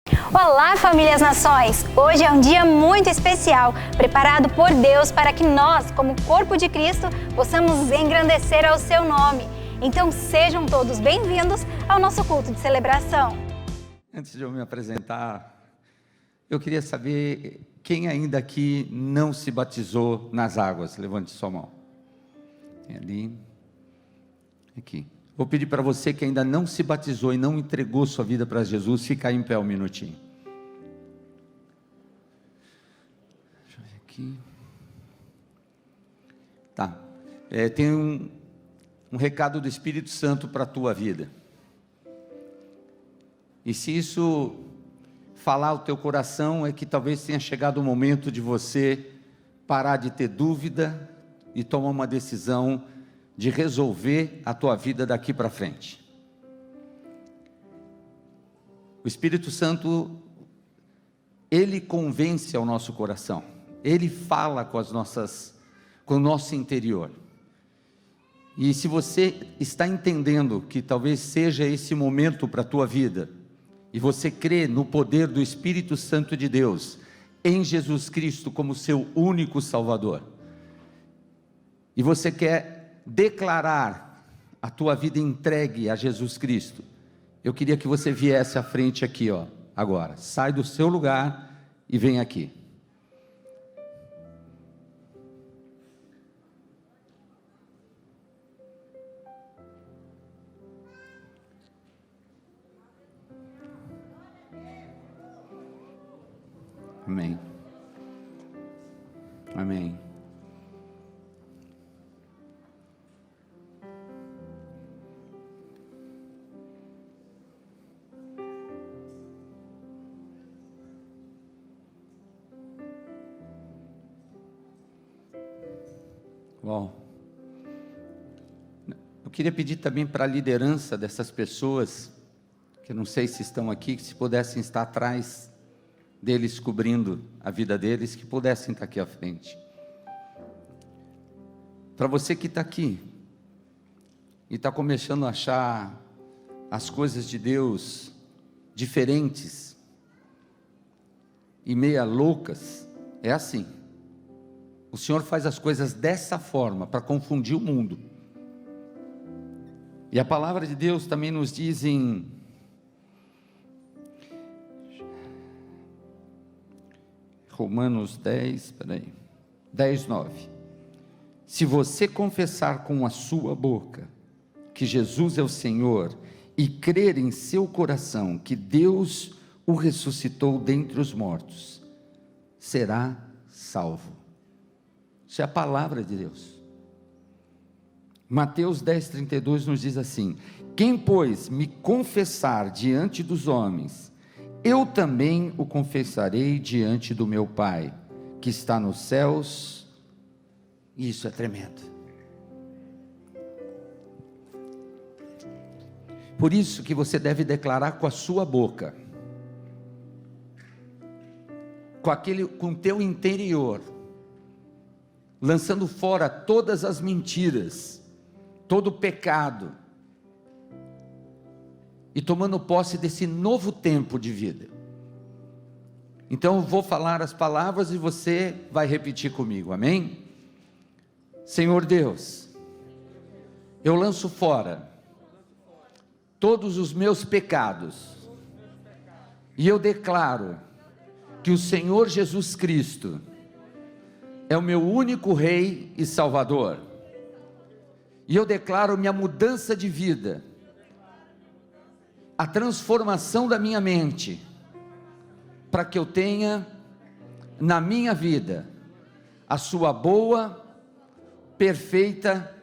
Olá, famílias nações! Hoje é um dia muito especial, preparado por Deus para que nós, como corpo de Cristo, possamos engrandecer ao seu nome. Então sejam todos bem-vindos ao nosso culto de celebração. Antes de eu me apresentar, eu queria saber quem ainda aqui não se batizou nas águas. Levante sua mão. Tem ali, aqui. Vou pedir para você que ainda não se batizou e não entregou sua vida para Jesus, ficar em pé um minutinho. Deixa eu ver aqui. Tá. Tem um recado do Espírito Santo para a tua vida. E se isso falar ao teu coração, é que talvez tenha chegado o momento de você parar de ter dúvida e tomar uma decisão de resolver a tua vida daqui para frente. O Espírito Santo, ele convence ao nosso coração, ele fala com o nosso interior. E se você está entendendo que talvez seja esse momento para a tua vida, e você crê no poder do Espírito Santo de Deus, em Jesus Cristo como seu único Salvador, e você quer declarar a tua vida entregue a Jesus Cristo, eu queria que você viesse à frente aqui, agora. Sai do seu lugar e vem aqui. Amém. Amém. Bom, eu queria pedir também para a liderança dessas pessoas, que eu não sei se estão aqui, que se pudessem estar atrás deles, cobrindo a vida deles, que pudessem estar aqui à frente. Para você que está aqui e está começando a achar as coisas de Deus diferentes e meia loucas, é assim. O Senhor faz as coisas dessa forma, para confundir o mundo. E a palavra de Deus também nos diz em Romanos 10, 9. Se você confessar com a sua boca que Jesus é o Senhor, e crer em seu coração que Deus o ressuscitou dentre os mortos, será salvo. Isso é a palavra de Deus. Mateus 10:32 nos diz assim: quem, pois, me confessar diante dos homens, eu também o confessarei diante do meu Pai, que está nos céus. Isso é tremendo. Por isso que você deve declarar com a sua boca, com o teu interior, lançando fora todas as mentiras, todo o pecado, e tomando posse desse novo tempo de vida. Então eu vou falar as palavras e você vai repetir comigo, amém? Senhor Deus, eu lanço fora todos os meus pecados, e eu declaro que o Senhor Jesus Cristo é o meu único Rei e Salvador, e eu declaro minha mudança de vida, a transformação da minha mente, para que eu tenha na minha vida a sua boa, perfeita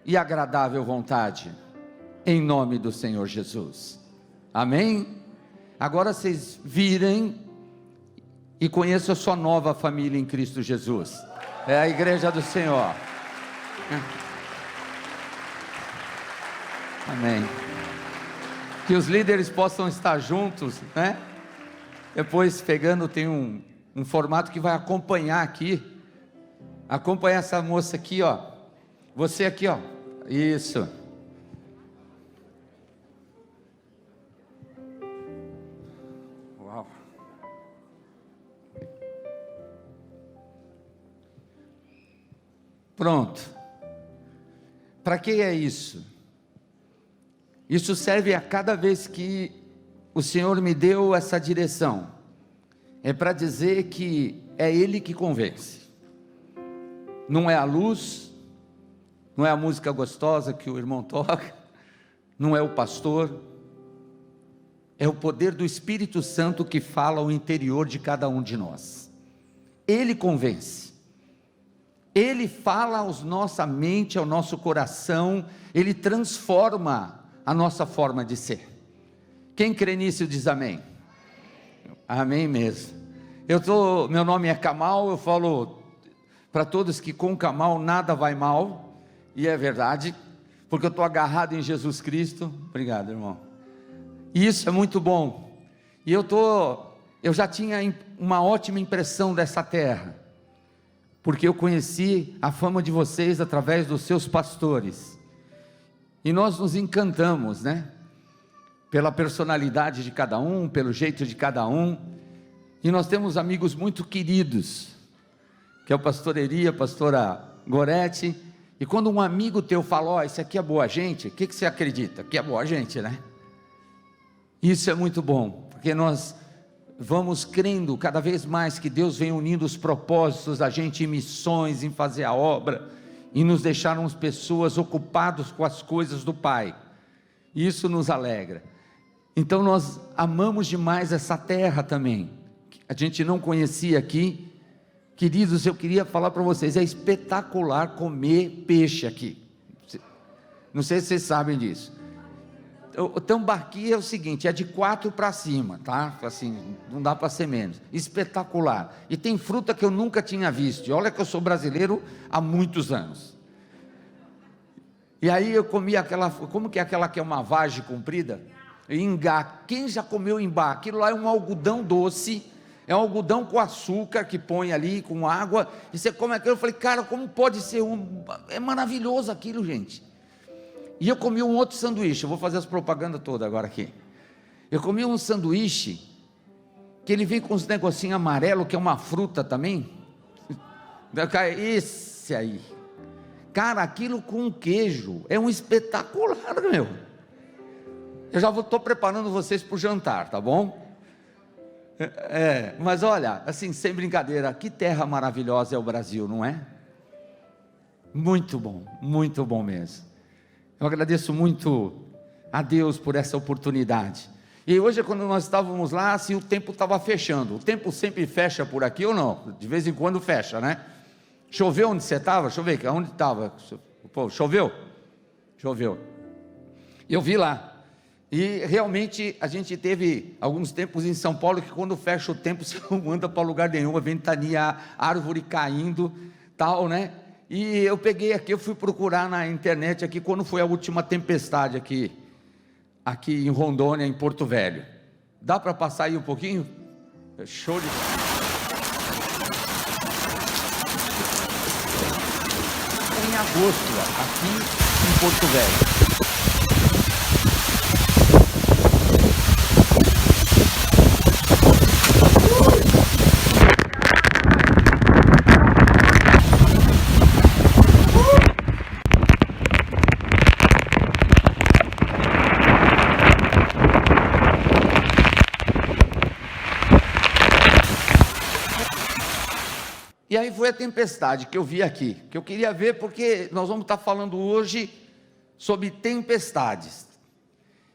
e agradável vontade, em nome do Senhor Jesus, amém? Agora vocês virem e conheçam a sua nova família em Cristo Jesus, é a igreja do Senhor, amém? Que os líderes possam estar juntos, né? Depois pegando, tem um formato que vai acompanhar aqui, acompanhar essa moça aqui, você aqui, isso, uau, Pronto. Para que é isso? Isso serve a cada vez que o Senhor me deu essa direção. É para dizer que é Ele que convence. Não é a luz, não é a música gostosa que o irmão toca, não é o pastor, é o poder do Espírito Santo que fala ao interior de cada um de nós. Ele convence. Ele fala à nossa mente, ao nosso coração, Ele transforma a nossa forma de ser. Quem crê nisso diz amém. Amém mesmo. Meu nome é Kamal, eu falo para todos que com Kamal nada vai mal, e é verdade, porque eu estou agarrado em Jesus Cristo. Obrigado, irmão. E isso é muito bom. E eu já tinha uma ótima impressão dessa terra, porque eu conheci a fama de vocês através dos seus pastores, e nós nos encantamos, né? Pela personalidade de cada um, pelo jeito de cada um, e nós temos amigos muito queridos, que é o pastor Eri, a pastora Gorete, e quando um amigo teu fala, ó, isso aqui é boa gente, o que você acredita? Que é boa gente, né? Isso é muito bom, porque nós vamos crendo cada vez mais que Deus vem unindo os propósitos da gente em missões, em fazer a obra, e nos deixarmos pessoas ocupadas com as coisas do Pai. Isso nos alegra. Então nós amamos demais essa terra também. A gente não conhecia aqui. Queridos, eu queria falar para vocês, é espetacular comer peixe aqui. Não sei se vocês sabem disso. O tambaqui é o seguinte, é de 4 para cima, tá? Assim, não dá para ser menos. Espetacular. E tem fruta que eu nunca tinha visto. E olha que eu sou brasileiro há muitos anos. E aí eu comi aquela, como que é aquela que é uma vagem comprida? Ingá. Quem já comeu imbá? Aquilo lá é um algodão doce, é um algodão com açúcar que põe ali, com água, e você come aquilo. Eu falei, cara, como pode ser é maravilhoso aquilo, gente. E eu comi um outro sanduíche, eu vou fazer as propagandas todas agora aqui. Eu comi um sanduíche, que ele vem com uns negocinhos amarelos, que é uma fruta também. Esse aí. Cara, aquilo com queijo, é um espetacular, meu. Eu já estou preparando vocês para o jantar, tá bom? Mas olha, assim, sem brincadeira, que terra maravilhosa é o Brasil, não é? Muito bom mesmo. Eu agradeço muito a Deus por essa oportunidade. E hoje, quando nós estávamos lá, assim, o tempo estava fechando. O tempo sempre fecha por aqui ou não? De vez em quando fecha, né? Choveu onde você estava? Deixa eu ver, onde estava? Pô, choveu? Choveu. Eu vi lá. E realmente a gente teve alguns tempos em São Paulo que quando fecha o tempo você não anda para lugar nenhum, a ventania, árvore caindo, tal, né? E eu peguei aqui, eu fui procurar na internet aqui quando foi a última tempestade aqui em Rondônia, em Porto Velho. Dá para passar aí um pouquinho? Show de... Em agosto, aqui em Porto Velho. E aí foi a tempestade que eu vi aqui, que eu queria ver, porque nós vamos estar falando hoje sobre tempestades.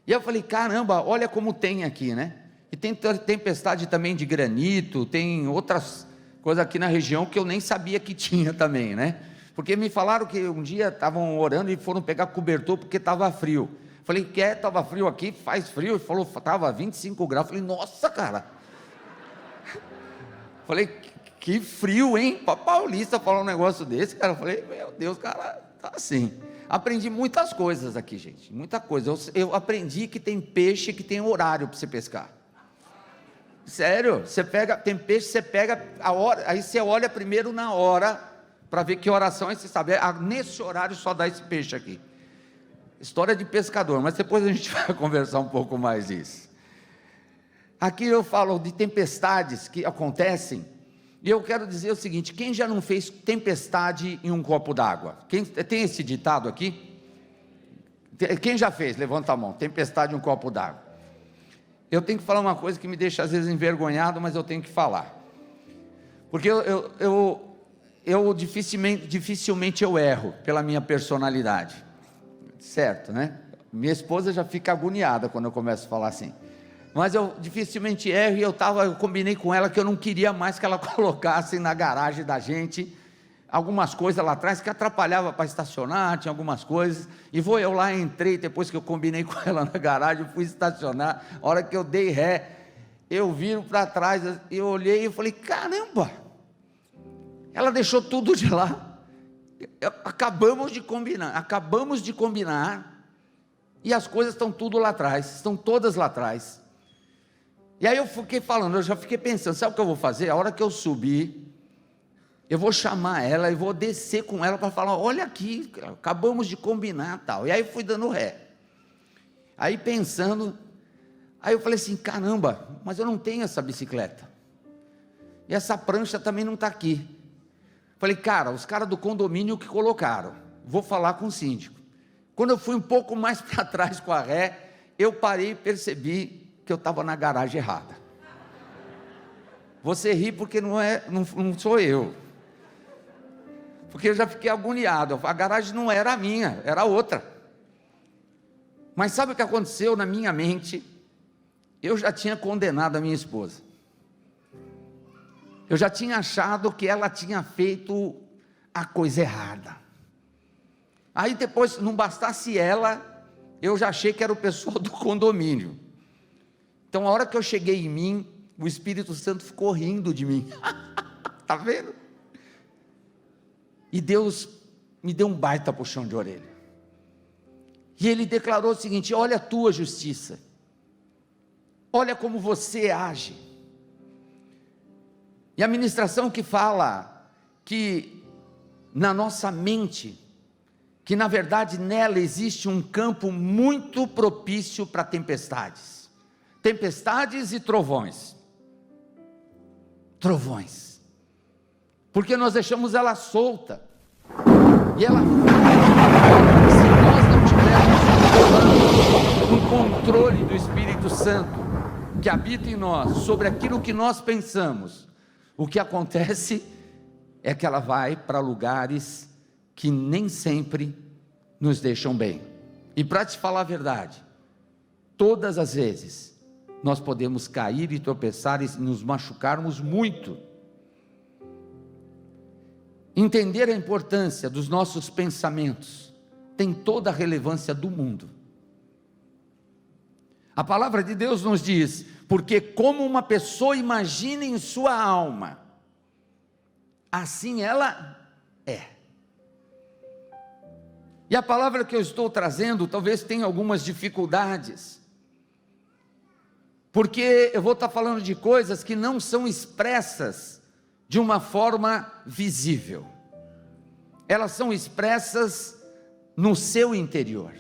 E eu falei, caramba, olha como tem aqui, né? E tem tempestade também de granito, tem outras coisas aqui na região que eu nem sabia que tinha também, né? Porque me falaram que um dia estavam orando e foram pegar cobertor porque estava frio. Falei, estava frio aqui, faz frio. Ele falou, estava 25 graus. Falei, nossa, cara. Falei, que frio, hein? Para paulista falar um negócio desse, cara. Eu falei, meu Deus, cara, tá assim. Aprendi muitas coisas aqui, gente, muita coisa. Eu aprendi que tem peixe que tem horário para você pescar. Sério, tem peixe, você pega a hora, aí você olha primeiro na hora, para ver que oração, aí você sabe, nesse horário só dá esse peixe aqui. História de pescador, mas depois a gente vai conversar um pouco mais disso. Aqui eu falo de tempestades que acontecem, e eu quero dizer o seguinte: quem já não fez tempestade em um copo d'água? Quem tem esse ditado aqui? Quem já fez? Levanta a mão. Tempestade em um copo d'água. Eu tenho que falar uma coisa que me deixa às vezes envergonhado, mas eu tenho que falar, porque eu dificilmente eu erro pela minha personalidade, certo, né? Minha esposa já fica agoniada quando eu começo a falar assim, mas eu dificilmente erro. E eu combinei com ela que eu não queria mais que ela colocasse na garagem da gente algumas coisas lá atrás que atrapalhava para estacionar, tinha algumas coisas, e eu lá, entrei, depois que eu combinei com ela na garagem, fui estacionar. A hora que eu dei ré, eu viro para trás, eu olhei e falei: caramba, ela deixou tudo de lá. Acabamos de combinar, e as coisas estão tudo lá atrás, estão todas lá atrás. E aí eu fiquei falando, eu já fiquei pensando, sabe o que eu vou fazer? A hora que eu subir, eu vou chamar ela e vou descer com ela para falar: olha aqui, acabamos de combinar, tal. E aí fui dando ré, aí pensando, aí eu falei assim: caramba, mas eu não tenho essa bicicleta, e essa prancha também não está aqui. Falei: cara, os caras do condomínio que colocaram, vou falar com o síndico. Quando eu fui um pouco mais para trás com a ré, eu parei e percebi que eu estava na garagem errada. Você ri porque não sou eu, porque eu já fiquei agoniado. A garagem não era a minha, era outra. Mas sabe o que aconteceu na minha mente? Eu já tinha condenado a minha esposa, eu já tinha achado que ela tinha feito a coisa errada. Aí depois, não bastasse ela, eu já achei que era o pessoal do condomínio. Então a hora que eu cheguei em mim, o Espírito Santo ficou rindo de mim. Está vendo? E Deus me deu um baita puxão de orelha, e Ele declarou o seguinte: olha a tua justiça, olha como você age. E a ministração que fala que na nossa mente, que na verdade nela existe um campo muito propício para tempestades e trovões, porque nós deixamos ela solta, e ela, se nós não tivermos um controle do Espírito Santo que habita em nós, sobre aquilo que nós pensamos, o que acontece é que ela vai para lugares que nem sempre nos deixam bem. E para te falar a verdade, todas as vezes nós podemos cair e tropeçar e nos machucarmos muito. Entender a importância dos nossos pensamentos tem toda a relevância do mundo. A palavra de Deus nos diz: porque como uma pessoa imagina em sua alma, assim ela é. E a palavra que eu estou trazendo talvez tenha algumas dificuldades, porque eu vou estar falando de coisas que não são expressas de uma forma visível, elas são expressas no seu interior,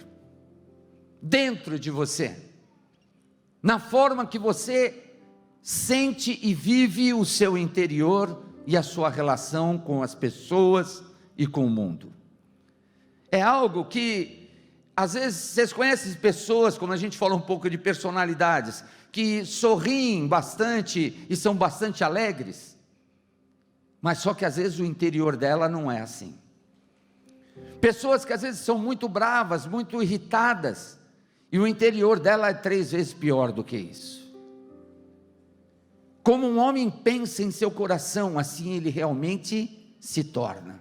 dentro de você, na forma que você sente e vive o seu interior e a sua relação com as pessoas e com o mundo. É algo que, às vezes, vocês conhecem pessoas, como a gente falou um pouco de personalidades, que sorriem bastante e são bastante alegres, mas só que às vezes o interior dela não é assim. Pessoas que às vezes são muito bravas, muito irritadas, e o interior dela é 3 vezes pior do que isso. Como um homem pensa em seu coração, assim ele realmente se torna.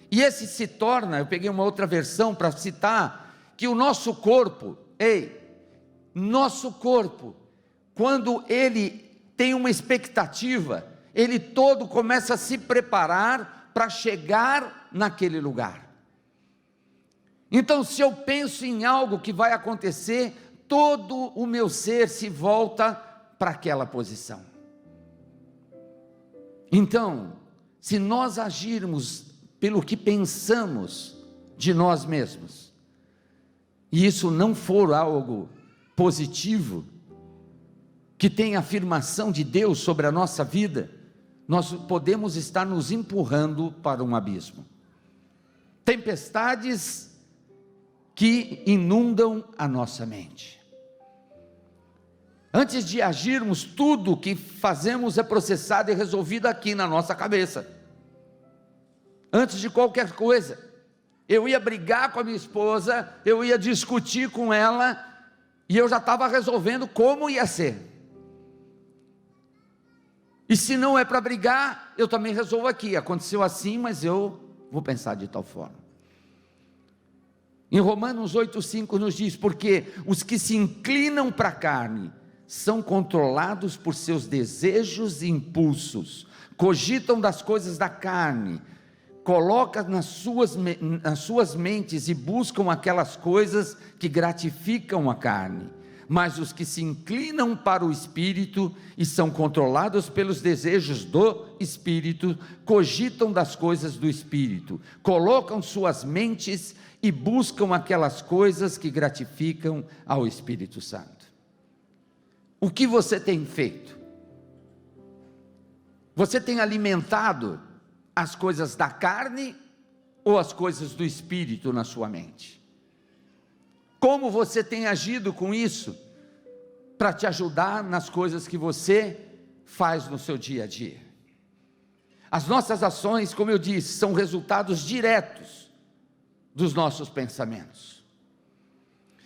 E esse se torna, eu peguei uma outra versão para citar, que o nosso corpo, quando ele tem uma expectativa, ele todo começa a se preparar para chegar naquele lugar. Então, se eu penso em algo que vai acontecer, todo o meu ser se volta para aquela posição. Então, se nós agirmos pelo que pensamos de nós mesmos, e isso não for algo positivo, que tem a afirmação de Deus sobre a nossa vida, nós podemos estar nos empurrando para um abismo. Tempestades que inundam a nossa mente. Antes de agirmos, tudo que fazemos é processado e resolvido aqui na nossa cabeça. Antes de qualquer coisa, eu ia brigar com a minha esposa, eu ia discutir com ela, e eu já estava resolvendo como ia ser. E se não é para brigar, eu também resolvo aqui, aconteceu assim, mas eu vou pensar de tal forma. Em Romanos 8,5 nos diz, porque os que se inclinam para a carne, são controlados por seus desejos e impulsos, cogitam das coisas da carne, colocam nas suas mentes e buscam aquelas coisas que gratificam a carne. Mas os que se inclinam para o Espírito e são controlados pelos desejos do Espírito, cogitam das coisas do Espírito, colocam suas mentes e buscam aquelas coisas que gratificam ao Espírito Santo. O que você tem feito? Você tem alimentado as coisas da carne ou as coisas do Espírito na sua mente? Como você tem agido com isso para te ajudar nas coisas que você faz no seu dia a dia? As nossas ações, como eu disse, são resultados diretos dos nossos pensamentos.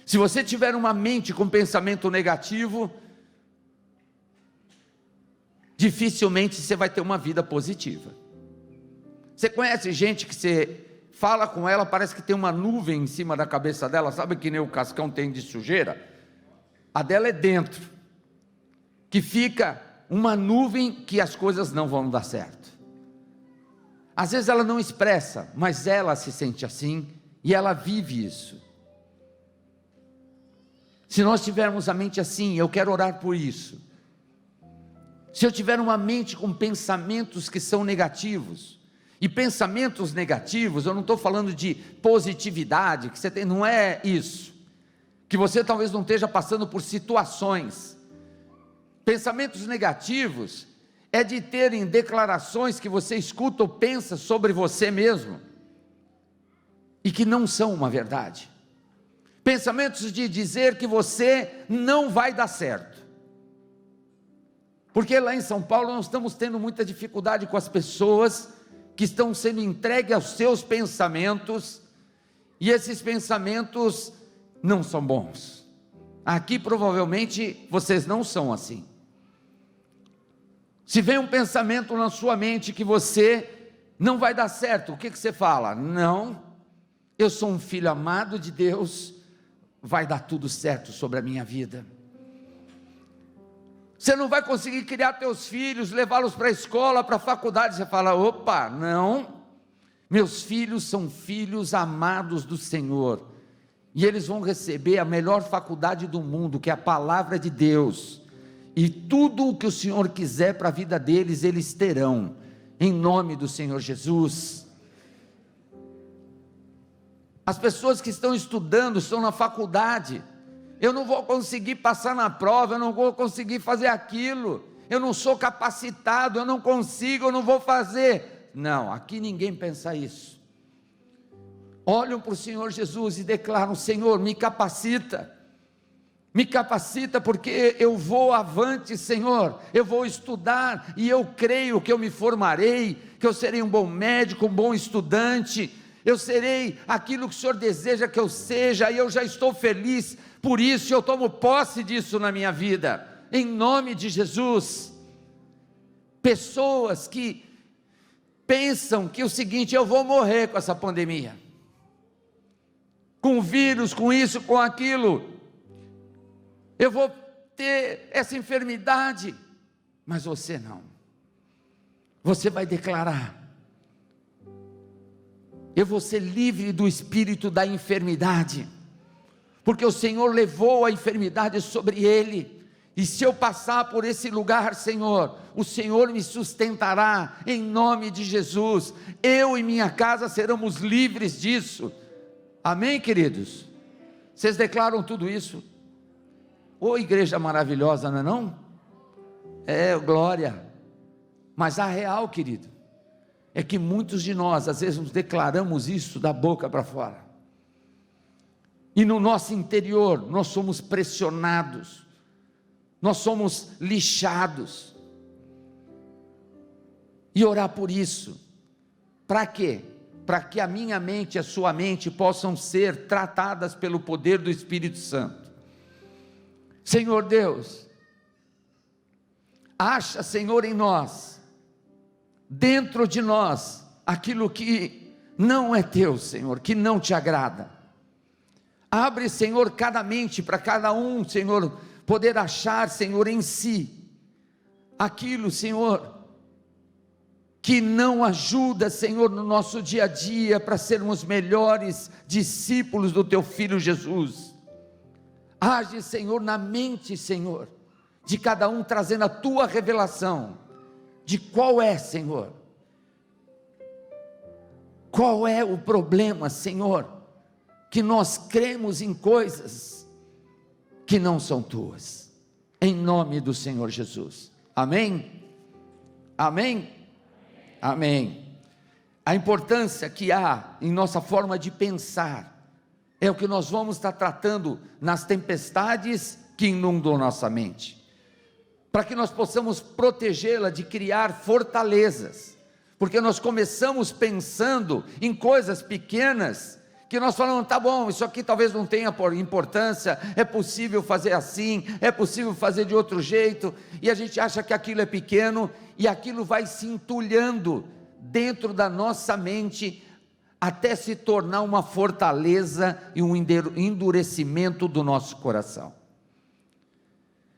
Se você tiver uma mente com pensamento negativo, dificilmente você vai ter uma vida positiva. Você conhece gente que você fala com ela, parece que tem uma nuvem em cima da cabeça dela, sabe que nem o cascão tem de sujeira? A dela é dentro, que fica uma nuvem que as coisas não vão dar certo. Às vezes ela não expressa, mas ela se sente assim, e ela vive isso. Se nós tivermos a mente assim, eu quero orar por isso. Se eu tiver uma mente com pensamentos que são negativos, e pensamentos negativos, eu não estou falando de positividade, que você tem, não é isso, que você talvez não esteja passando por situações. Pensamentos negativos é de terem declarações que você escuta ou pensa sobre você mesmo, e que não são uma verdade. Pensamentos de dizer que você não vai dar certo. Porque lá em São Paulo nós estamos tendo muita dificuldade com as pessoas que estão sendo entregues aos seus pensamentos, e esses pensamentos não são bons. Aqui provavelmente vocês não são assim. Se vem um pensamento na sua mente que você não vai dar certo, o que você fala? Não, eu sou um filho amado de Deus, vai dar tudo certo sobre a minha vida. Você não vai conseguir criar teus filhos, levá-los para a escola, para a faculdade. Você fala, opa, não, meus filhos são filhos amados do Senhor, e eles vão receber a melhor faculdade do mundo, que é a palavra de Deus, e tudo o que o Senhor quiser para a vida deles, eles terão, em nome do Senhor Jesus. As pessoas que estão estudando, estão na faculdade, eu não vou conseguir passar na prova, eu não vou conseguir fazer aquilo, eu não sou capacitado, eu não consigo, eu não vou fazer. Não, aqui ninguém pensa isso. Olham para o Senhor Jesus e declaram, Senhor, me capacita porque eu vou avante, Senhor, eu vou estudar, e eu creio que eu me formarei, que eu serei um bom médico, um bom estudante, eu serei aquilo que o Senhor deseja que eu seja, e eu já estou feliz por isso, eu tomo posse disso na minha vida, em nome de Jesus. Pessoas que pensam que é o seguinte, eu vou morrer com essa pandemia, com o vírus, com isso, com aquilo, eu vou ter essa enfermidade, mas você não, você vai declarar, eu vou ser livre do espírito da enfermidade, porque o Senhor levou a enfermidade sobre ele, e se eu passar por esse lugar, Senhor, o Senhor me sustentará, em nome de Jesus, eu e minha casa seremos livres disso, amém, queridos? Vocês declaram tudo isso? Ô igreja maravilhosa, não é não? Glória. Mas a real, querido, é que muitos de nós, às vezes, nos declaramos isso da boca para fora. E no nosso interior, nós somos pressionados, nós somos lixados. E orar por isso, para quê? Para que a minha mente e a sua mente possam ser tratadas pelo poder do Espírito Santo. Senhor Deus, acha, Senhor, em nós, dentro de nós, aquilo que não é teu, Senhor, que não te agrada. Abre, Senhor, cada mente para cada um, Senhor, poder achar, Senhor, em si, aquilo, Senhor, que não ajuda, Senhor, no nosso dia a dia, para sermos melhores discípulos do Teu Filho Jesus. Age, Senhor, na mente, Senhor, de cada um, trazendo a Tua revelação, de qual é, Senhor, qual é o problema, Senhor, que nós cremos em coisas que não são Tuas, em nome do Senhor Jesus, amém? Amém? Amém. A importância que há em nossa forma de pensar, é o que nós vamos estar tratando nas tempestades que inundam nossa mente, para que nós possamos protegê-la de criar fortalezas, porque nós começamos pensando em coisas pequenas, que nós falamos, tá bom, isso aqui talvez não tenha importância, é possível fazer assim, é possível fazer de outro jeito, e a gente acha que aquilo é pequeno, e aquilo vai se entulhando dentro da nossa mente, até se tornar uma fortaleza e um endurecimento do nosso coração.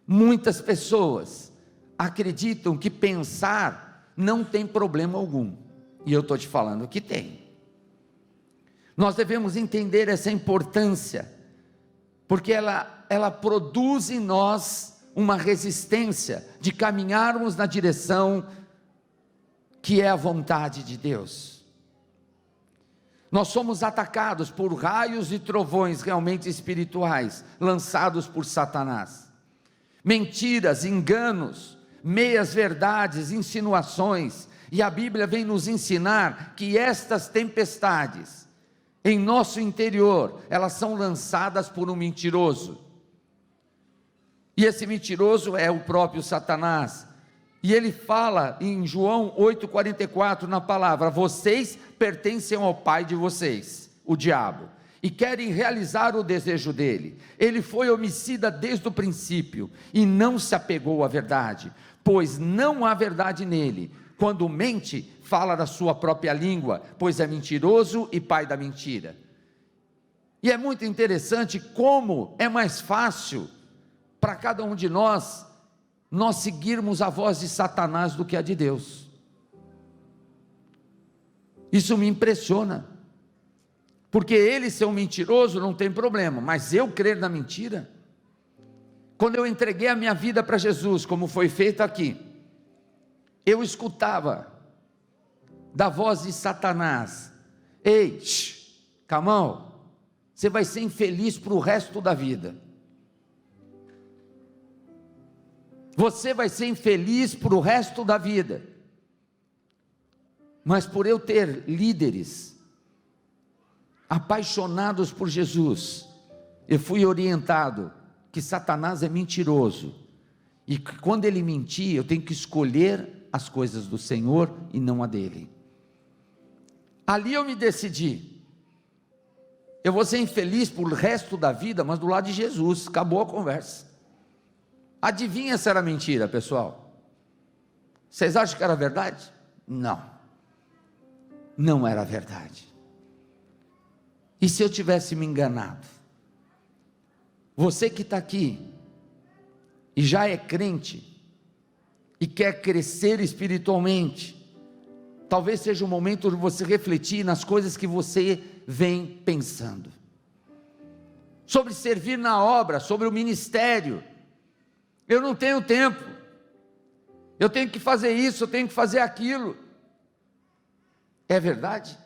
Muitas pessoas acreditam que pensar não tem problema algum, e eu estou te falando que tem. Nós devemos entender essa importância, porque ela produz em nós uma resistência de caminharmos na direção que é a vontade de Deus. Nós somos atacados por raios e trovões realmente espirituais, lançados por Satanás. Mentiras, enganos, meias verdades, insinuações, e a Bíblia vem nos ensinar que estas tempestades, em nosso interior, elas são lançadas por um mentiroso, e esse mentiroso é o próprio Satanás, e ele fala em João 8,44 na palavra, vocês pertencem ao pai de vocês, o diabo, e querem realizar o desejo dele. Ele foi homicida desde o princípio, e não se apegou à verdade, pois não há verdade nele. Quando mente, fala da sua própria língua, pois é mentiroso e pai da mentira. E é muito interessante como é mais fácil para cada um de nós seguirmos a voz de Satanás do que a de Deus. Isso me impressiona, porque ele ser um mentiroso não tem problema, mas eu crer na mentira, quando eu entreguei a minha vida para Jesus, como foi feito aqui, eu escutava da voz de Satanás, ei, Camão, você vai ser infeliz para o resto da vida, você vai ser infeliz para o resto da vida, mas por eu ter líderes apaixonados por Jesus, eu fui orientado que Satanás é mentiroso, e que quando ele mentir, eu tenho que escolher as coisas do Senhor e não a dele. Ali eu me decidi, eu vou ser infeliz por o resto da vida, mas do lado de Jesus, acabou a conversa. Adivinha se era mentira, pessoal? Vocês acham que era verdade? Não, não era verdade. E se eu tivesse me enganado? Você que está aqui, e já é crente, e quer crescer espiritualmente, talvez seja o momento de você refletir nas coisas que você vem pensando, sobre servir na obra, sobre o ministério. Eu não tenho tempo, eu tenho que fazer isso, eu tenho que fazer aquilo. É verdade?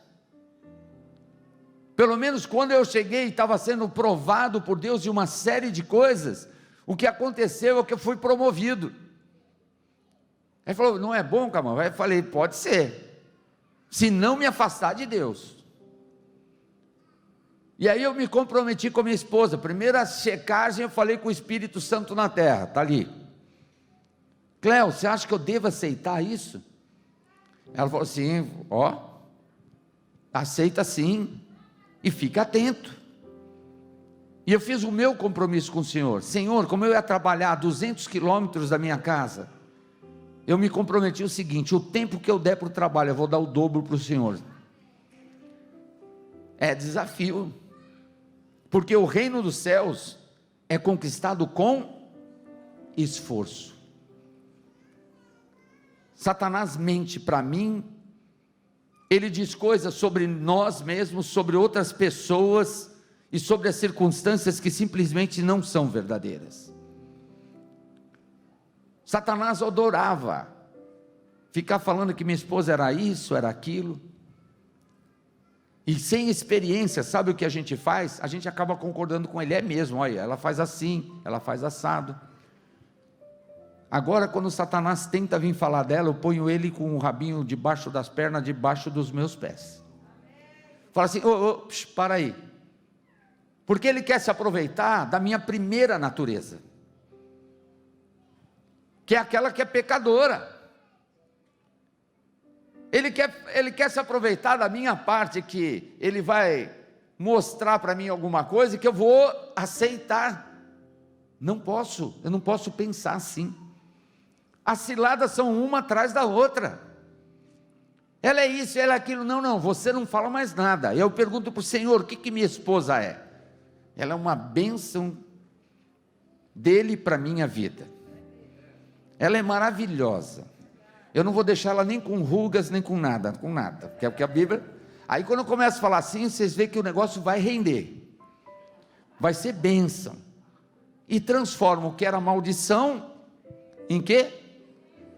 Pelo menos quando eu cheguei e estava sendo provado por Deus de uma série de coisas, o que aconteceu é que eu fui promovido. Ele falou, não é bom, Camão? Eu falei, pode ser, se não me afastar de Deus. E aí eu me comprometi com a minha esposa, primeira checagem eu falei com o Espírito Santo na terra, está ali. Cléo, você acha que eu devo aceitar isso? Ela falou assim, aceita sim, e fica atento. E eu fiz o meu compromisso com o Senhor. Senhor, como eu ia trabalhar a 200 quilômetros da minha casa, eu me comprometi o seguinte, o tempo que eu der para o trabalho, eu vou dar o dobro para o Senhor. É desafio, porque o reino dos céus é conquistado com esforço. Satanás mente para mim, ele diz coisas sobre nós mesmos, sobre outras pessoas, e sobre as circunstâncias que simplesmente não são verdadeiras. Satanás adorava ficar falando que minha esposa era isso, era aquilo, e sem experiência, sabe o que a gente faz? A gente acaba concordando com ele, é mesmo, olha, ela faz assim, ela faz assado. Agora quando Satanás tenta vir falar dela, eu ponho ele com o rabinho debaixo das pernas, debaixo dos meus pés. Fala assim, para aí, porque ele quer se aproveitar da minha primeira natureza, que é aquela que é pecadora. Ele quer se aproveitar da minha parte, que ele vai mostrar para mim alguma coisa que eu vou aceitar. Eu não posso pensar assim. As ciladas são uma atrás da outra. Ela é isso, ela é aquilo. Não, você não fala mais nada. Eu pergunto para o Senhor, o que minha esposa é? Ela é uma bênção dele para a minha vida. Ela é maravilhosa. Eu não vou deixar ela nem com rugas, nem com nada, porque é o que a Bíblia... Aí quando eu começo a falar assim, vocês veem que o negócio vai render, vai ser bênção, e transforma o que era maldição, em quê?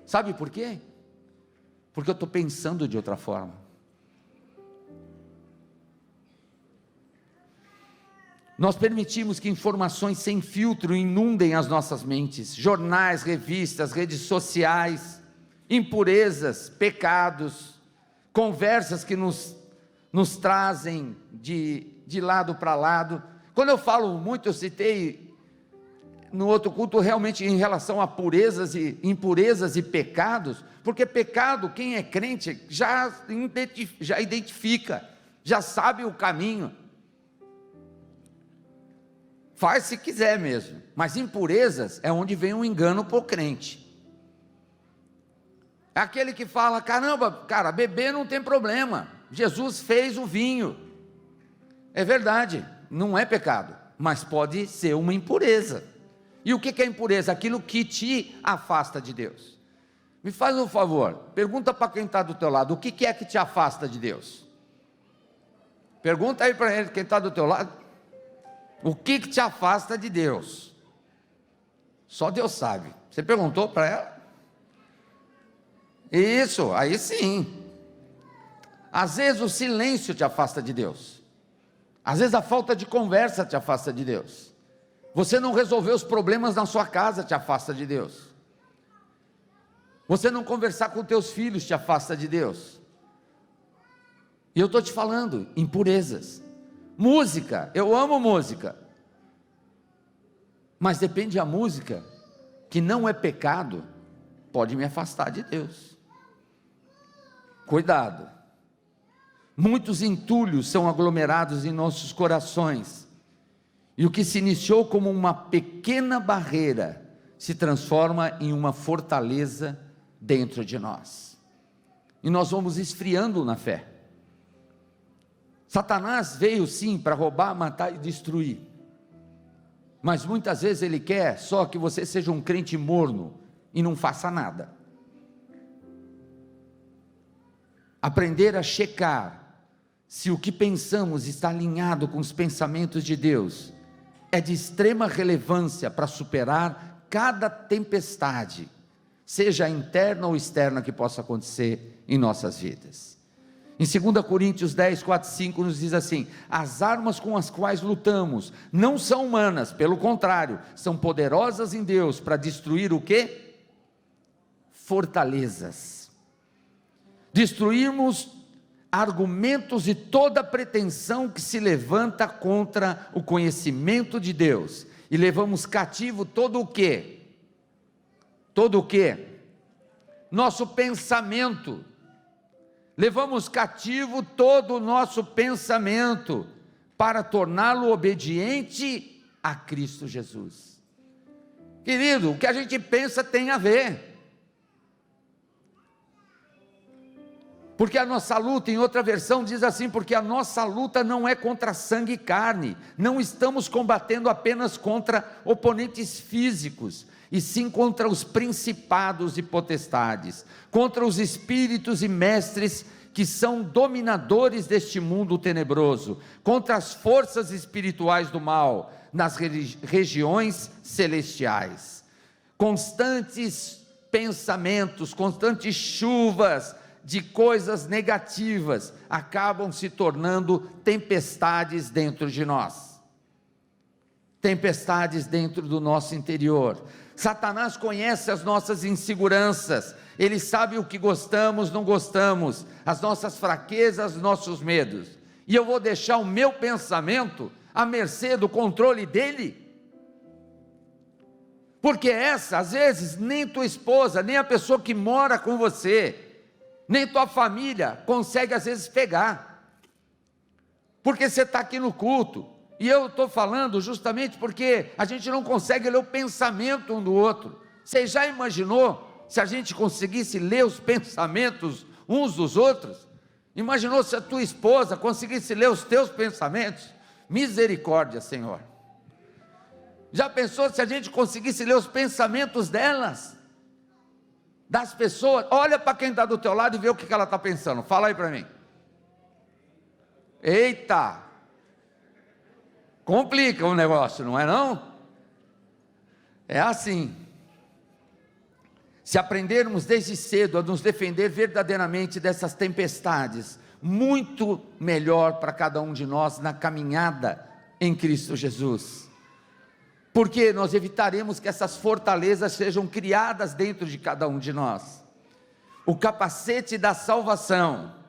Sabe por quê? Porque eu estou pensando de outra forma. Nós permitimos que informações sem filtro inundem as nossas mentes, jornais, revistas, redes sociais, impurezas, pecados, conversas que nos trazem de lado para lado. Quando eu falo muito, eu citei no outro culto realmente em relação a purezas e impurezas e pecados, porque pecado, quem é crente já identifica, já sabe o caminho, faz se quiser mesmo, mas impurezas é onde vem o engano por crente. É aquele que fala, caramba, cara, beber não tem problema, Jesus fez o vinho, é verdade, não é pecado, mas pode ser uma impureza. E o que é impureza? Aquilo que te afasta de Deus. Me faz um favor, pergunta para quem está do teu lado, o que é que te afasta de Deus? Pergunta aí para ele, quem está do teu lado, o que te afasta de Deus? Só Deus sabe. Você perguntou para ela? Isso, aí sim. Às vezes o silêncio te afasta de Deus, às vezes a falta de conversa te afasta de Deus, você não resolveu os problemas na sua casa te afasta de Deus, você não conversar com teus filhos te afasta de Deus. E eu estou te falando, impurezas. Música, eu amo música, mas depende da música, que não é pecado, pode me afastar de Deus. Cuidado, muitos entulhos são aglomerados em nossos corações, e o que se iniciou como uma pequena barreira, se transforma em uma fortaleza dentro de nós, e nós vamos esfriando na fé. Satanás veio sim para roubar, matar e destruir, mas muitas vezes ele quer só que você seja um crente morno, e não faça nada. Aprender a checar se o que pensamos está alinhado com os pensamentos de Deus, é de extrema relevância para superar cada tempestade, seja interna ou externa, que possa acontecer em nossas vidas. Em 2 Coríntios 10, 4, 5 nos diz assim, as armas com as quais lutamos, não são humanas, pelo contrário, são poderosas em Deus, para destruir o quê? fortalezas, destruirmos argumentos e toda pretensão que se levanta contra o conhecimento de Deus, e levamos cativo todo o quê? Todo o quê? Nosso pensamento. Levamos cativo todo o nosso pensamento, para torná-lo obediente a Cristo Jesus. Querido, o que a gente pensa tem a ver. Porque a nossa luta, em outra versão diz assim, porque a nossa luta não é contra sangue e carne, não estamos combatendo apenas contra oponentes físicos, e sim contra os principados e potestades, contra os espíritos e mestres que são dominadores deste mundo tenebroso, contra as forças espirituais do mal, nas regiões celestiais. Constantes pensamentos, constantes chuvas de coisas negativas, acabam se tornando tempestades dentro de nós, tempestades dentro do nosso interior. Satanás conhece as nossas inseguranças, ele sabe o que gostamos, não gostamos, as nossas fraquezas, nossos medos, e eu vou deixar o meu pensamento à mercê do controle dele? Porque às vezes, nem tua esposa, nem a pessoa que mora com você, nem tua família consegue às vezes pegar, porque você está aqui no culto, e eu estou falando justamente porque a gente não consegue ler o pensamento um do outro. Você já imaginou se a gente conseguisse ler os pensamentos uns dos outros? Imaginou se a tua esposa conseguisse ler os teus pensamentos? Misericórdia, Senhor. Já pensou se a gente conseguisse ler os pensamentos delas? Das pessoas? Olha para quem está do teu lado e vê o que ela está pensando. Fala aí para mim. Eita! Complica o negócio, não é não? É assim. Se aprendermos desde cedo a nos defender verdadeiramente dessas tempestades, muito melhor para cada um de nós na caminhada em Cristo Jesus. Porque nós evitaremos que essas fortalezas sejam criadas dentro de cada um de nós. O capacete da salvação.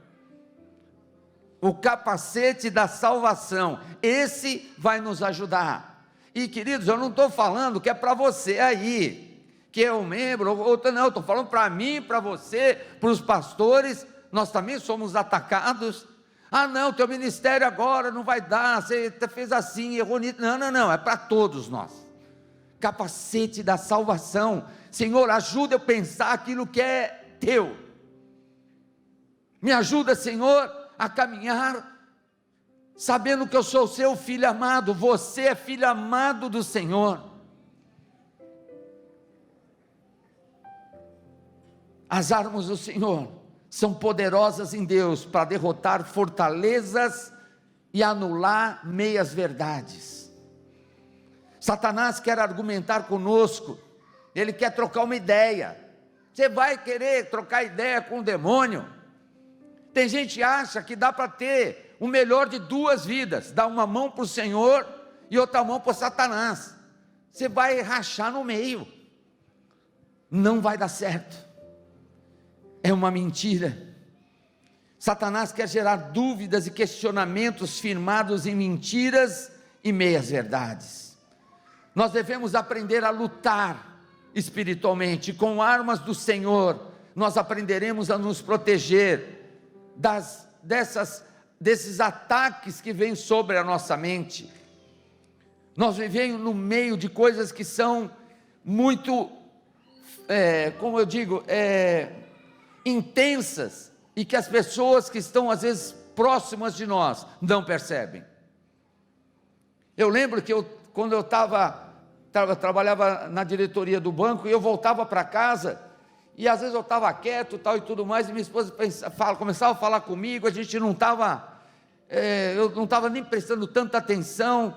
O capacete da salvação. Esse vai nos ajudar. E queridos, eu não estou falando que é para você aí, que é um membro, outro não, estou falando para mim, para você, para os pastores. Nós também somos atacados. Ah não, teu ministério agora não vai dar, você fez assim, errou nisso. Não, é para todos nós. Capacete da salvação. Senhor, ajuda eu a pensar aquilo que é teu. Me ajuda, Senhor, a caminhar, sabendo que eu sou seu filho amado, você é filho amado do Senhor. As armas do Senhor são poderosas em Deus para derrotar fortalezas e anular meias verdades. Satanás quer argumentar conosco, ele quer trocar uma ideia. Você vai querer trocar ideia com o demônio? Tem gente que acha que dá para ter o melhor de duas vidas, dar uma mão para o Senhor e outra mão para Satanás. Você vai rachar no meio, não vai dar certo. É uma mentira. Satanás quer gerar dúvidas e questionamentos firmados em mentiras e meias verdades. Nós devemos aprender a lutar espiritualmente, com armas do Senhor. Nós aprenderemos a nos proteger desses ataques que vêm sobre a nossa mente. Nós vivemos no meio de coisas que são muito, como eu digo, intensas, e que as pessoas que estão às vezes próximas de nós não percebem. Eu lembro que quando eu trabalhava na diretoria do banco, e eu voltava para casa, e às vezes eu estava quieto tal, e tudo mais, e minha esposa começava a falar comigo, a gente não estava, eu não estava nem prestando tanta atenção,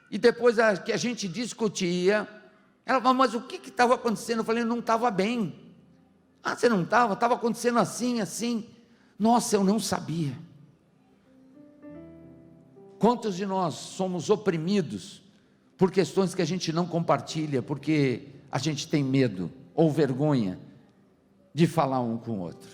e depois que a gente discutia, ela falava, mas o que estava acontecendo? Eu falei, não estava bem. Ah, você não estava? Estava acontecendo assim, assim. Nossa, eu não sabia. Quantos de nós somos oprimidos por questões que a gente não compartilha, porque a gente tem medo ou vergonha de falar um com o outro.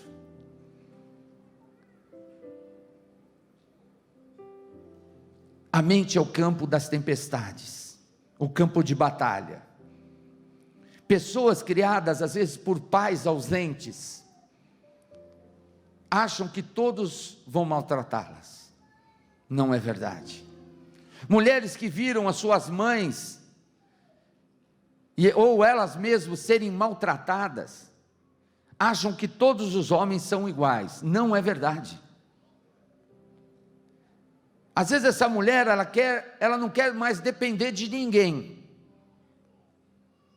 A mente é o campo das tempestades, o campo de batalha. Pessoas criadas às vezes por pais ausentes, acham que todos vão maltratá-las. Não é verdade. Mulheres que viram as suas mães, ou elas mesmas serem maltratadas, acham que todos os homens são iguais. Não é verdade. Às vezes essa mulher, ela não quer mais depender de ninguém,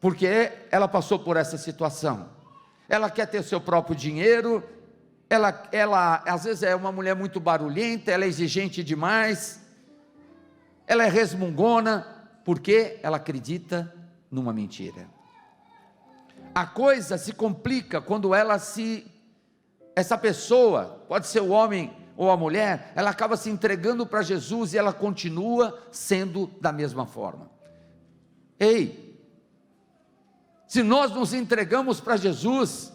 porque ela passou por essa situação. Ela quer ter o seu próprio dinheiro, ela às vezes é uma mulher muito barulhenta, ela é exigente demais, ela é resmungona, porque ela acredita numa mentira. A coisa se complica quando essa pessoa, pode ser o homem ou a mulher, ela acaba se entregando para Jesus e ela continua sendo da mesma forma. Ei, se nós nos entregamos para Jesus,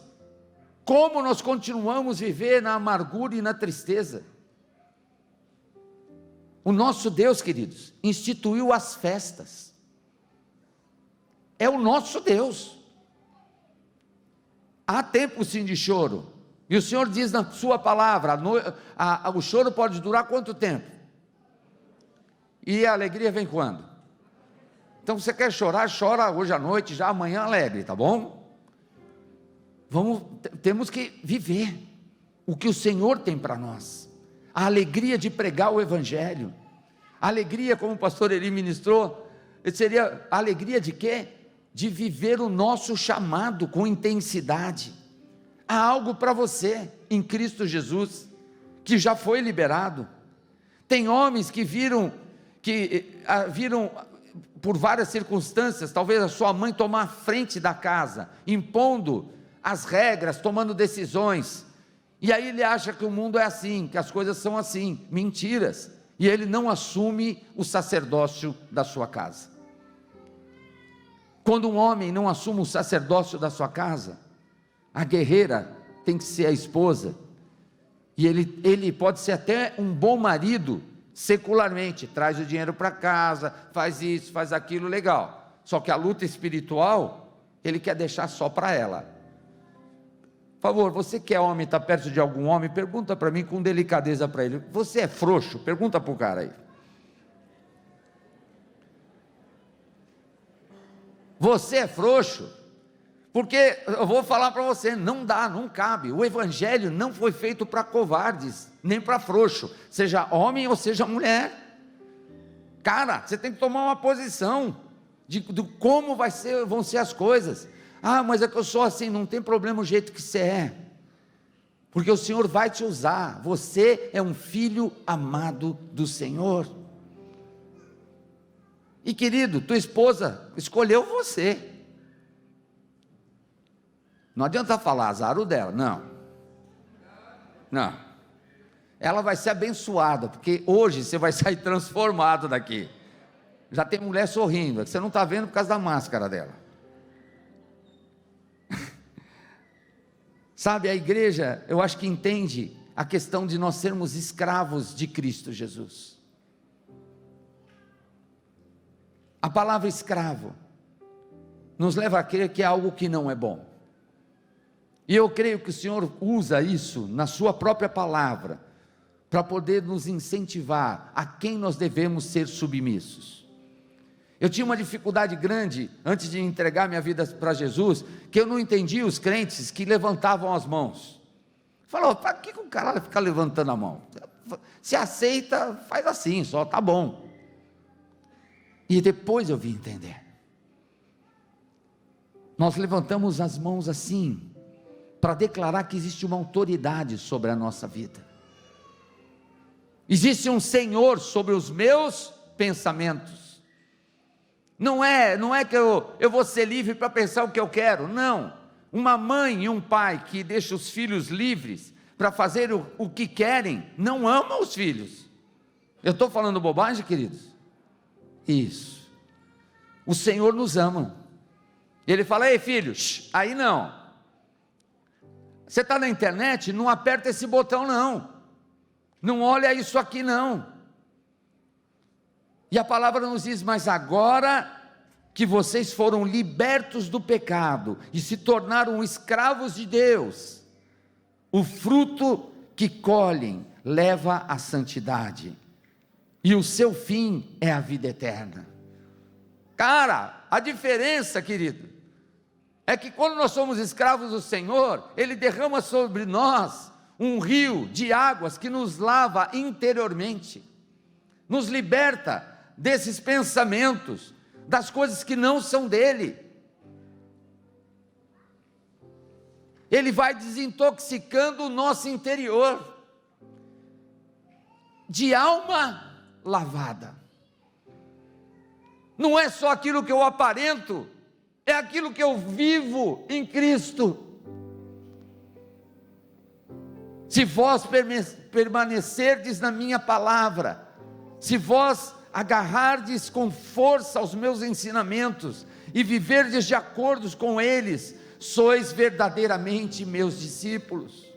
como nós continuamos a viver na amargura e na tristeza? O nosso Deus, queridos, instituiu as festas. É o nosso Deus. Há tempo sim de choro, e o Senhor diz na sua palavra, o choro pode durar quanto tempo? E a alegria vem quando? Então você quer chorar, chora hoje à noite, já amanhã alegre, tá bom? Temos que viver o que o Senhor tem para nós, a alegria de pregar o Evangelho, a alegria, como o pastor Eli ministrou, seria a alegria de quê? De viver o nosso chamado com intensidade. Há algo para você em Cristo Jesus, que já foi liberado. Tem homens que viram por várias circunstâncias, talvez a sua mãe tomar a frente da casa, impondo as regras, tomando decisões, e aí ele acha que o mundo é assim, que as coisas são assim, mentiras, e ele não assume o sacerdócio da sua casa. Quando um homem não assume o sacerdócio da sua casa, a guerreira tem que ser a esposa, e ele pode ser até um bom marido, secularmente, traz o dinheiro para casa, faz isso, faz aquilo, legal, só que a luta espiritual, ele quer deixar só para ela. Por favor, você que é homem, está perto de algum homem, pergunta para mim com delicadeza para ele, você é frouxo? Pergunta para o cara aí. Você é frouxo? Porque eu vou falar para você, não dá, não cabe, o Evangelho não foi feito para covardes, nem para frouxo, seja homem ou seja mulher. Cara, você tem que tomar uma posição, de como vão ser as coisas. Ah, mas é que eu sou assim, não tem problema o jeito que você é, porque o Senhor vai te usar, você é um filho amado do Senhor. E querido, tua esposa escolheu você, não adianta falar azar o dela, não, ela vai ser abençoada, porque hoje você vai sair transformado daqui. Já tem mulher sorrindo, você não está vendo por causa da máscara dela. Sabe, a igreja, eu acho que entende a questão de nós sermos escravos de Cristo Jesus. A palavra escravo nos leva a crer que é algo que não é bom. E eu creio que o Senhor usa isso na sua própria palavra, para poder nos incentivar a quem nós devemos ser submissos. Eu tinha uma dificuldade grande, antes de entregar minha vida para Jesus, que eu não entendia os crentes que levantavam as mãos. Falou, para que o cara fica levantando a mão? Se aceita, faz assim, só tá bom. E depois eu vim entender. Nós levantamos as mãos assim, para declarar que existe uma autoridade sobre a nossa vida. Existe um Senhor sobre os meus pensamentos. Não é que eu vou ser livre para pensar o que eu quero, não. Uma mãe e um pai que deixa os filhos livres para fazer o que querem, não amam os filhos. Eu estou falando bobagem, queridos? Isso. O Senhor nos ama. Ele fala, ei filho, aí não. Você está na internet, não aperta esse botão não. Não olha isso aqui não. E a palavra nos diz, mas agora que vocês foram libertos do pecado e se tornaram escravos de Deus, o fruto que colhem leva à santidade, e o seu fim é a vida eterna. Cara, a diferença, querido, é que quando nós somos escravos do Senhor, Ele derrama sobre nós um rio de águas que nos lava interiormente, nos liberta desses pensamentos, das coisas que não são dele. Ele vai desintoxicando o nosso interior, de alma lavada. Não é só aquilo que eu aparento, é aquilo que eu vivo em Cristo. Se vós permanecerdes na minha palavra, se vós agarrardes com força aos meus ensinamentos e viverdes de acordo com eles, sois verdadeiramente meus discípulos.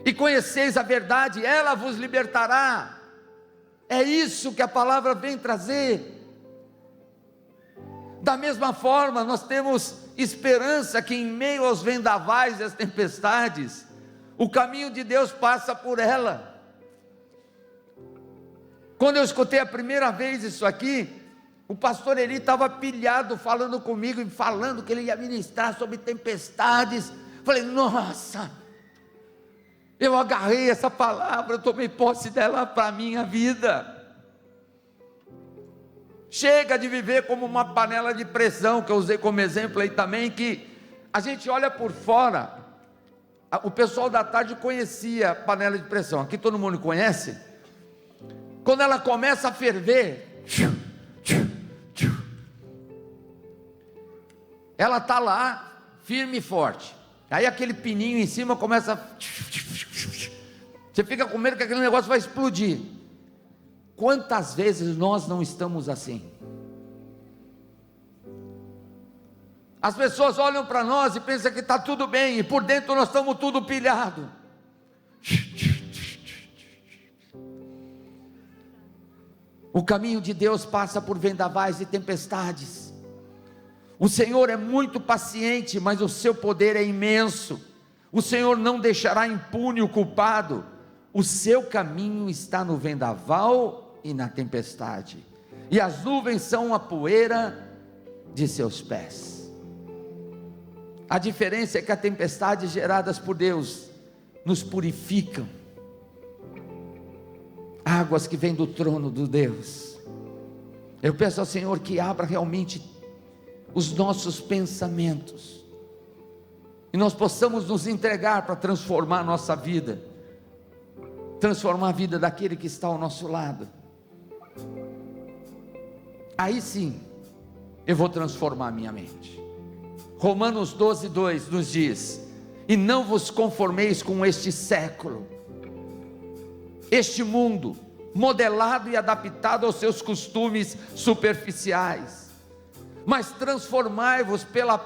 E conheceis a verdade, ela vos libertará. É isso que a palavra vem trazer. Da mesma forma, nós temos esperança que em meio aos vendavais e às tempestades, o caminho de Deus passa por ela. Quando eu escutei a primeira vez isso aqui, o pastor Eli estava pilhado falando comigo, e falando que ele ia ministrar sobre tempestades. Falei, nossa, eu agarrei essa palavra, eu tomei posse dela para a minha vida. Chega de viver como uma panela de pressão, que eu usei como exemplo aí também, que a gente olha por fora. O pessoal da tarde conhecia a panela de pressão, aqui todo mundo conhece. Quando ela começa a ferver, ela está lá, firme e forte. Aí aquele pininho em cima começa a... Você fica com medo que aquele negócio vai explodir. Quantas vezes nós não estamos assim? As pessoas olham para nós e pensam que está tudo bem, e por dentro nós estamos tudo pilhado. O caminho de Deus passa por vendavais e tempestades. O Senhor é muito paciente, mas o seu poder é imenso. O Senhor não deixará impune o culpado. O seu caminho está no vendaval e na tempestade, e as nuvens são a poeira de seus pés. A diferença é que as tempestades geradas por Deus nos purificam. Águas que vêm do trono do Deus. Eu peço ao Senhor que abra realmente os nossos pensamentos, e nós possamos nos entregar para transformar a nossa vida, transformar a vida daquele que está ao nosso lado. Aí sim, eu vou transformar a minha mente. Romanos 12:2 nos diz: e não vos conformeis com este século, este mundo, modelado e adaptado aos seus costumes superficiais, mas transformai-vos pela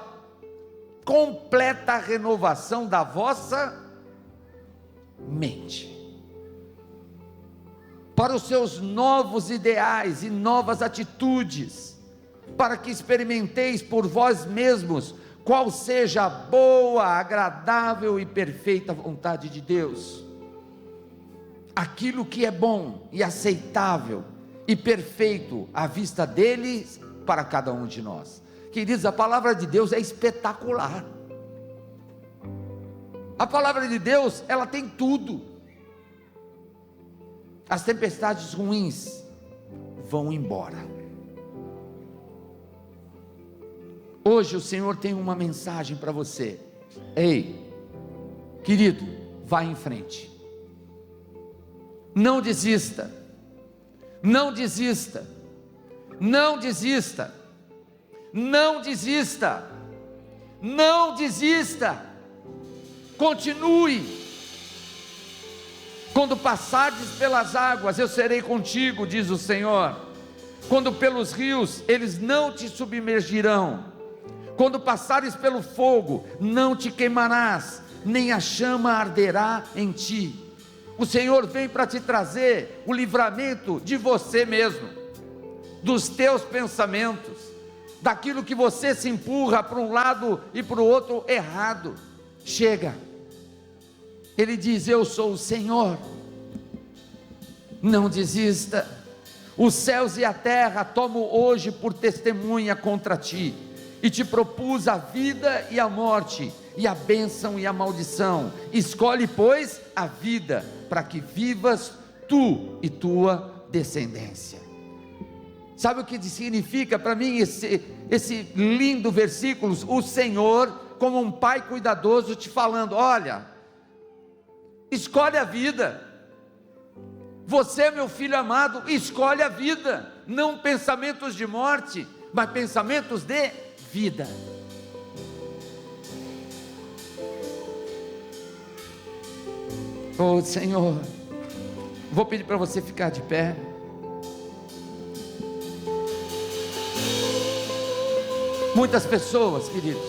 completa renovação da vossa mente, para os seus novos ideais e novas atitudes, para que experimenteis por vós mesmos qual seja a boa, agradável e perfeita vontade de Deus. Aquilo que é bom e aceitável e perfeito à vista dele para cada um de nós. Queridos, a palavra de Deus é espetacular. A palavra de Deus, ela tem tudo. As tempestades ruins vão embora. Hoje o Senhor tem uma mensagem para você. Ei, querido, vá em frente. Não desista. Não desista. Não desista. Não desista. Não desista. Continue. Quando passares pelas águas, eu serei contigo, diz o Senhor. Quando pelos rios, eles não te submergirão. Quando passares pelo fogo, não te queimarás, nem a chama arderá em ti. O Senhor vem para te trazer o livramento de você mesmo, dos teus pensamentos, daquilo que você se empurra para um lado e para o outro errado. Chega. Ele diz: eu sou o Senhor. Não desista. Os céus e a terra tomo hoje por testemunha contra ti, e te propus a vida e a morte, e a bênção e a maldição. Escolhe, pois, a vida, para que vivas tu e tua descendência. Sabe o que significa para mim esse lindo versículo? O Senhor, como um pai cuidadoso, te falando: olha, escolhe a vida. Você, meu filho amado, escolhe a vida. Não pensamentos de morte, mas pensamentos de vida. Oh Senhor, vou pedir para você ficar de pé. Muitas pessoas, queridos,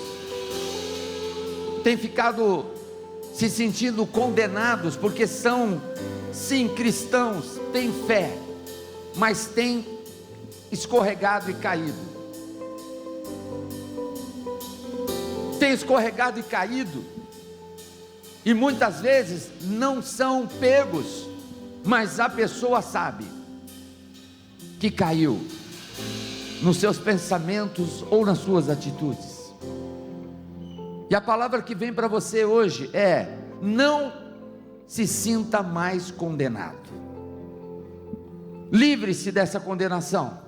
têm ficado se sentindo condenados, porque são, sim, cristãos, têm fé, mas têm escorregado e caído. Têm escorregado e caído, e muitas vezes não são pegos, mas a pessoa sabe que caiu nos seus pensamentos ou nas suas atitudes. E a palavra que vem para você hoje é: não se sinta mais condenado. Livre-se dessa condenação,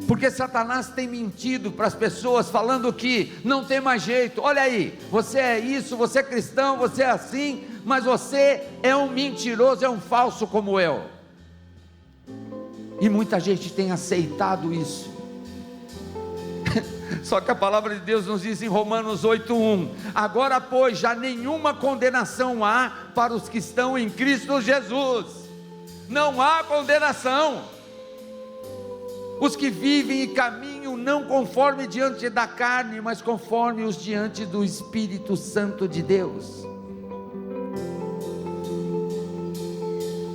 porque Satanás tem mentido para as pessoas, falando que não tem mais jeito. Olha aí, você é isso, você é cristão, você é assim, mas você é um mentiroso, é um falso como eu. E muita gente tem aceitado isso. Só que a palavra de Deus nos diz em Romanos 8:1: agora, pois, já nenhuma condenação há para os que estão em Cristo Jesus. Não há condenação. Os que vivem e caminham não conforme diante da carne, mas conforme os diante do Espírito Santo de Deus.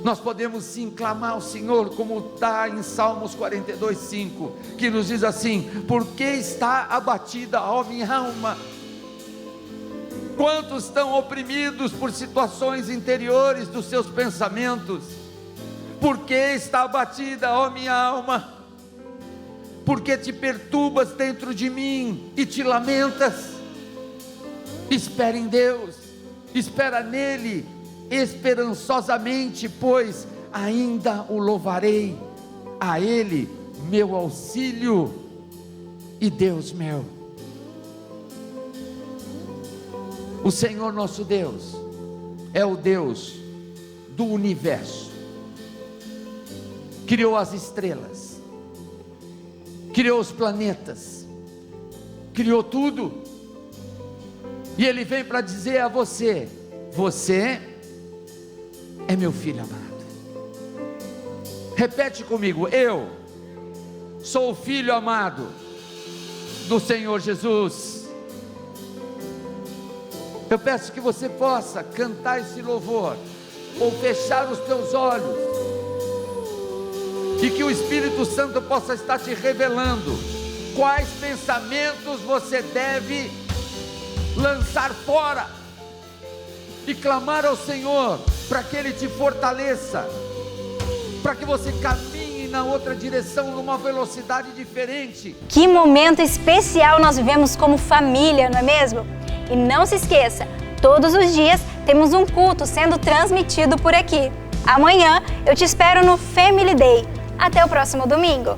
Nós podemos sim clamar ao Senhor, como está em Salmos 42:5, que nos diz assim: por que está abatida, ó minha alma? Quantos estão oprimidos por situações interiores dos seus pensamentos? Por que está abatida, ó minha alma? Porque te perturbas dentro de mim e te lamentas? Espera em Deus, espera nele esperançosamente, pois ainda o louvarei, a ele meu auxílio e Deus meu. O Senhor nosso Deus é o Deus do universo. Criou as estrelas, criou os planetas, criou tudo, e Ele vem para dizer a você: você é meu filho amado. Repete comigo: eu sou o filho amado do Senhor Jesus. Eu peço que você possa cantar esse louvor, ou fechar os teus olhos, e que o Espírito Santo possa estar te revelando quais pensamentos você deve lançar fora, e clamar ao Senhor para que Ele te fortaleça, para que você caminhe na outra direção numa velocidade diferente. Que momento especial nós vivemos como família, não é mesmo? E não se esqueça, todos os dias temos um culto sendo transmitido por aqui. Amanhã eu te espero no Family Day. Até o próximo domingo.